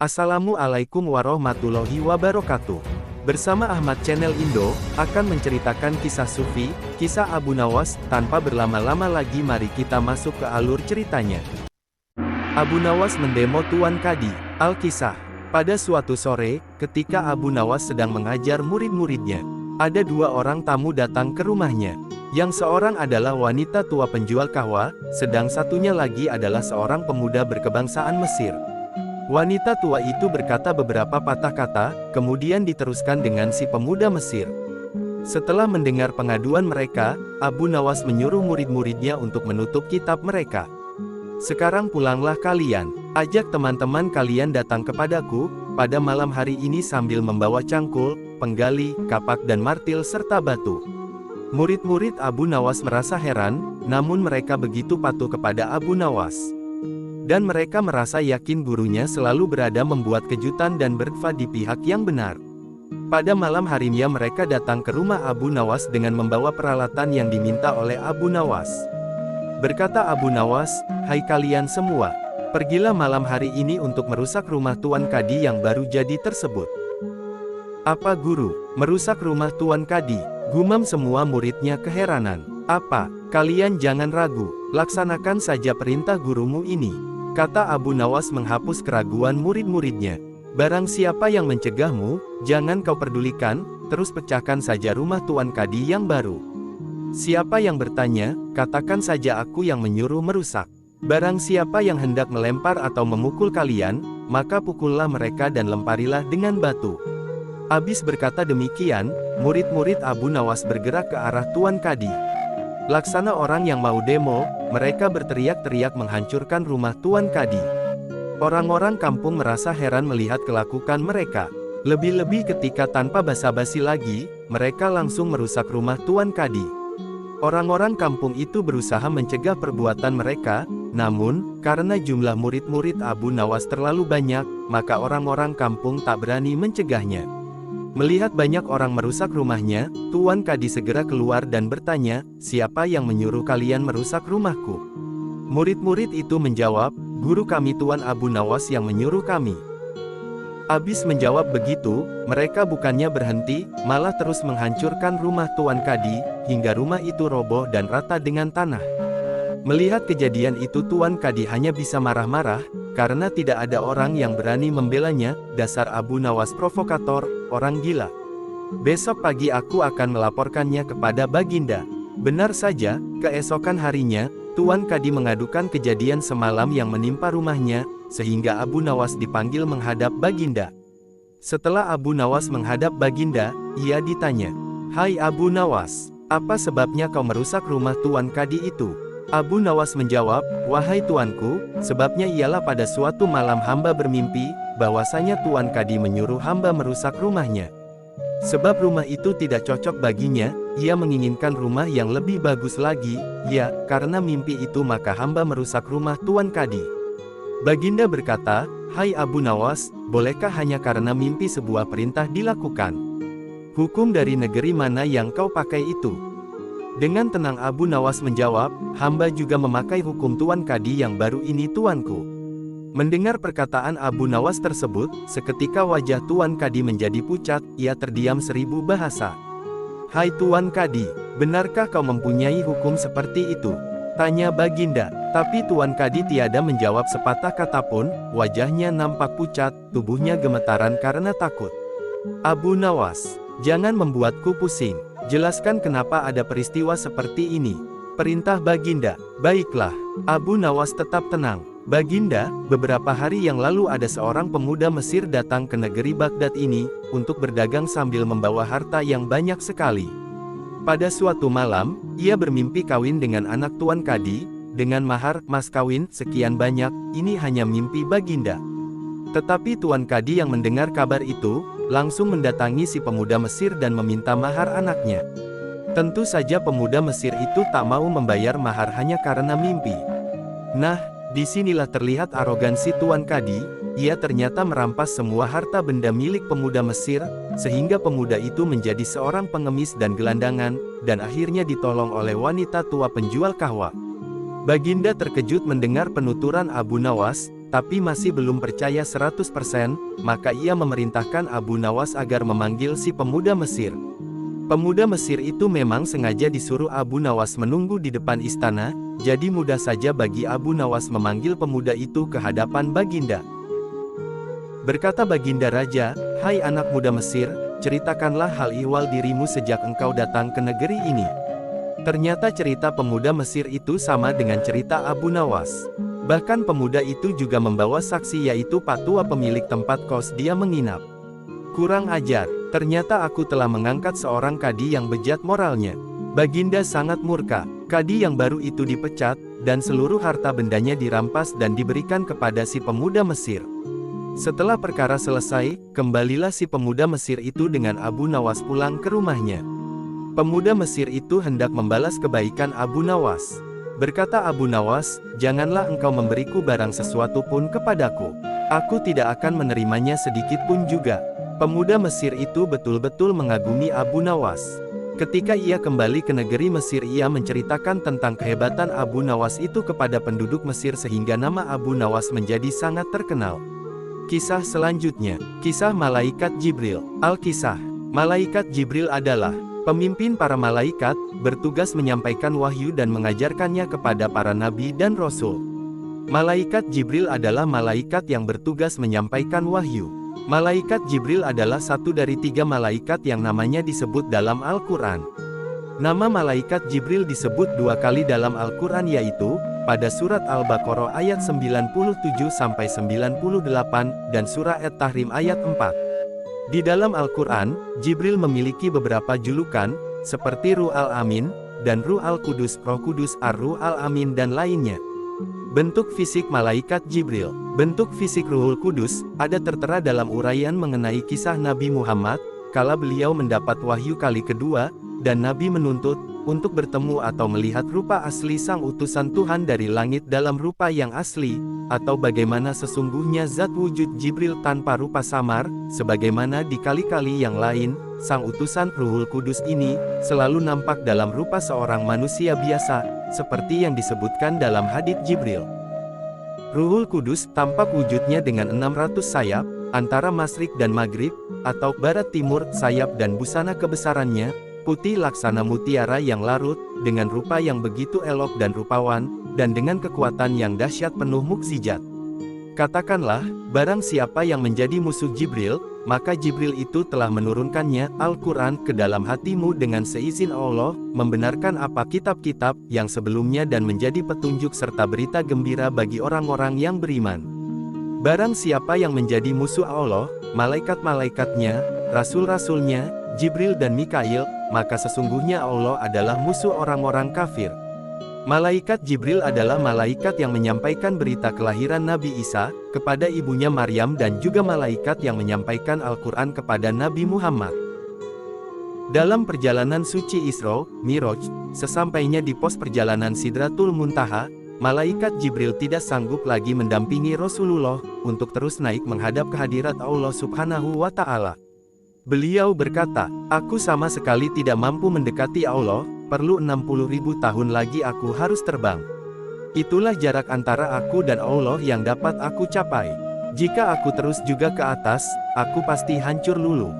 Assalamualaikum warahmatullahi wabarakatuh. Bersama Ahmad Channel Indo, akan menceritakan kisah Sufi, kisah Abu Nawas. Tanpa berlama-lama lagi, mari kita masuk ke alur ceritanya. Abu Nawas mendemo Tuan Kadi. Al-Kisah. Pada suatu sore, ketika Abu Nawas sedang mengajar murid-muridnya, ada dua orang tamu datang ke rumahnya. Yang seorang adalah wanita tua penjual kahwa, sedang satunya lagi adalah seorang pemuda berkebangsaan Mesir. Wanita tua itu berkata beberapa patah kata, kemudian diteruskan dengan si pemuda Mesir. Setelah mendengar pengaduan mereka, Abu Nawas menyuruh murid-muridnya untuk menutup kitab mereka. Sekarang pulanglah kalian, ajak teman-teman kalian datang kepadaku, pada malam hari ini sambil membawa cangkul, penggali, kapak dan martil serta batu. Murid-murid Abu Nawas merasa heran, namun mereka begitu patuh kepada Abu Nawas. Dan mereka merasa yakin gurunya selalu berada membuat kejutan dan berkhidmat di pihak yang benar. Pada malam harinya mereka datang ke rumah Abu Nawas dengan membawa peralatan yang diminta oleh Abu Nawas. Berkata Abu Nawas, "Hai kalian semua, pergilah malam hari ini untuk merusak rumah Tuan Kadi yang baru jadi tersebut." "Apa guru, merusak rumah Tuan Kadi?" gumam semua muridnya keheranan. "Apa, kalian jangan ragu, laksanakan saja perintah gurumu ini," kata Abu Nawas menghapus keraguan murid-muridnya. "Barang siapa yang mencegahmu, jangan kau pedulikan, terus pecahkan saja rumah Tuan Kadi yang baru. Siapa yang bertanya, katakan saja aku yang menyuruh merusak. Barang siapa yang hendak melempar atau memukul kalian, maka pukullah mereka dan lemparilah dengan batu." Habis berkata demikian, murid-murid Abu Nawas bergerak ke arah Tuan Kadi. Laksana orang yang mau demo, mereka berteriak-teriak menghancurkan rumah Tuan Kadi. Orang-orang kampung merasa heran melihat kelakukan mereka. Lebih-lebih ketika tanpa basa-basi lagi, mereka langsung merusak rumah Tuan Kadi. Orang-orang kampung itu berusaha mencegah perbuatan mereka, namun, karena jumlah murid-murid Abu Nawas terlalu banyak, maka orang-orang kampung tak berani mencegahnya. Melihat banyak orang merusak rumahnya, Tuan Kadi segera keluar dan bertanya, "Siapa yang menyuruh kalian merusak rumahku?" Murid-murid itu menjawab, "Guru kami Tuan Abu Nawas yang menyuruh kami." Habis menjawab begitu, mereka bukannya berhenti, malah terus menghancurkan rumah Tuan Kadi, hingga rumah itu roboh dan rata dengan tanah. Melihat kejadian itu Tuan Kadi hanya bisa marah-marah, karena tidak ada orang yang berani membelanya. "Dasar Abu Nawas provokator, orang gila. Besok pagi aku akan melaporkannya kepada Baginda." Benar saja, keesokan harinya, Tuan Kadi mengadukan kejadian semalam yang menimpa rumahnya, sehingga Abu Nawas dipanggil menghadap Baginda. Setelah Abu Nawas menghadap Baginda, ia ditanya, "Hai Abu Nawas, apa sebabnya kau merusak rumah Tuan Kadi itu?" Abu Nawas menjawab, "Wahai tuanku, sebabnya ialah pada suatu malam hamba bermimpi, bahwasanya Tuan Kadi menyuruh hamba merusak rumahnya. Sebab rumah itu tidak cocok baginya, ia menginginkan rumah yang lebih bagus lagi, ya, karena mimpi itu maka hamba merusak rumah Tuan Kadi." Baginda berkata, "Hai Abu Nawas, bolehkah hanya karena mimpi sebuah perintah dilakukan? Hukum dari negeri mana yang kau pakai itu?" Dengan tenang Abu Nawas menjawab, "Hamba juga memakai hukum Tuan Kadi yang baru ini tuanku." Mendengar perkataan Abu Nawas tersebut, seketika wajah Tuan Kadi menjadi pucat, ia terdiam 1000 bahasa. "Hai Tuan Kadi, benarkah kau mempunyai hukum seperti itu?" tanya Baginda. Tapi Tuan Kadi tiada menjawab sepatah kata pun, wajahnya nampak pucat, tubuhnya gemetaran karena takut. "Abu Nawas, jangan membuatku pusing. Jelaskan kenapa ada peristiwa seperti ini," perintah Baginda. "Baiklah." Abu Nawas tetap tenang. "Baginda, beberapa hari yang lalu ada seorang pemuda Mesir datang ke negeri Baghdad ini, untuk berdagang sambil membawa harta yang banyak sekali. Pada suatu malam, ia bermimpi kawin dengan anak Tuan Kadi, dengan mahar mas kawin sekian banyak. Ini hanya mimpi Baginda." Tetapi Tuan Kadi yang mendengar kabar itu, langsung mendatangi si pemuda Mesir dan meminta mahar anaknya. Tentu saja pemuda Mesir itu tak mau membayar mahar hanya karena mimpi. Nah, disinilah terlihat arogansi Tuan Kadi. Ia ternyata merampas semua harta benda milik pemuda Mesir, sehingga pemuda itu menjadi seorang pengemis dan gelandangan, dan akhirnya ditolong oleh wanita tua penjual kahwa. Baginda terkejut mendengar penuturan Abu Nawas, tapi masih belum percaya 100%, maka ia memerintahkan Abu Nawas agar memanggil si pemuda Mesir. Pemuda Mesir itu memang sengaja disuruh Abu Nawas menunggu di depan istana, jadi mudah saja bagi Abu Nawas memanggil pemuda itu ke hadapan Baginda. Berkata Baginda Raja, "Hai anak muda Mesir, ceritakanlah hal ihwal dirimu sejak engkau datang ke negeri ini." Ternyata cerita pemuda Mesir itu sama dengan cerita Abu Nawas. Bahkan pemuda itu juga membawa saksi yaitu Patua pemilik tempat kos dia menginap. Kurang ajar, ternyata aku telah mengangkat seorang kadi yang bejat moralnya. Baginda sangat murka, kadi yang baru itu dipecat, dan seluruh harta bendanya dirampas dan diberikan kepada si pemuda Mesir. Setelah perkara selesai, kembalilah si pemuda Mesir itu dengan Abu Nawas pulang ke rumahnya. Pemuda Mesir itu hendak membalas kebaikan Abu Nawas. Berkata Abu Nawas, "Janganlah engkau memberiku barang sesuatu pun kepadaku. Aku tidak akan menerimanya sedikit pun juga." Pemuda Mesir itu betul-betul mengagumi Abu Nawas. Ketika ia kembali ke negeri Mesir, ia menceritakan tentang kehebatan Abu Nawas itu kepada penduduk Mesir sehingga nama Abu Nawas menjadi sangat terkenal. Kisah selanjutnya, kisah Malaikat Jibril. Al-Kisah. Malaikat Jibril adalah pemimpin para malaikat, bertugas menyampaikan wahyu dan mengajarkannya kepada para nabi dan rasul. Malaikat Jibril adalah malaikat yang bertugas menyampaikan wahyu. Malaikat Jibril adalah satu dari 3 malaikat yang namanya disebut dalam Al-Quran. Nama malaikat Jibril disebut 2 kali dalam Al-Quran, yaitu pada surat Al-Baqarah ayat 97-98 dan surah At-Tahrim ayat 4. Di dalam Al-Quran, Jibril memiliki beberapa julukan, seperti Ruh Al-Amin, dan Ruh Al-Kudus, Roh Kudus, Ar-Ruh Al-Amin dan lainnya. Bentuk fisik Malaikat Jibril. Bentuk fisik Ruhul Kudus, ada tertera dalam uraian mengenai kisah Nabi Muhammad, kala beliau mendapat wahyu kali kedua, dan Nabi menuntut, untuk bertemu atau melihat rupa asli sang utusan Tuhan dari langit dalam rupa yang asli, atau bagaimana sesungguhnya zat wujud Jibril tanpa rupa samar, sebagaimana di kali-kali yang lain, sang utusan Ruhul Kudus ini, selalu nampak dalam rupa seorang manusia biasa, seperti yang disebutkan dalam hadits Jibril. Ruhul Kudus tampak wujudnya dengan 600 sayap, antara masyrik dan maghrib, atau barat timur, sayap dan busana kebesarannya, putih laksana mutiara yang larut, dengan rupa yang begitu elok dan rupawan, dan dengan kekuatan yang dahsyat penuh mukjizat. Katakanlah, barang siapa yang menjadi musuh Jibril, maka Jibril itu telah menurunkannya, Al-Quran, ke dalam hatimu dengan seizin Allah, membenarkan apa kitab-kitab yang sebelumnya dan menjadi petunjuk serta berita gembira bagi orang-orang yang beriman. Barang siapa yang menjadi musuh Allah, malaikat-malaikatnya, rasul-rasulnya, Jibril dan Mikail, maka sesungguhnya Allah adalah musuh orang-orang kafir. Malaikat Jibril adalah malaikat yang menyampaikan berita kelahiran Nabi Isa, kepada ibunya Maryam dan juga malaikat yang menyampaikan Al-Quran kepada Nabi Muhammad. Dalam perjalanan suci Isra, Miraj, sesampainya di pos perjalanan Sidratul Muntaha, malaikat Jibril tidak sanggup lagi mendampingi Rasulullah, untuk terus naik menghadap kehadirat Allah Subhanahu wa Ta'ala. Beliau berkata, "Aku sama sekali tidak mampu mendekati Allah, perlu 60.000 tahun lagi aku harus terbang. Itulah jarak antara aku dan Allah yang dapat aku capai. Jika aku terus juga ke atas, aku pasti hancur luluh."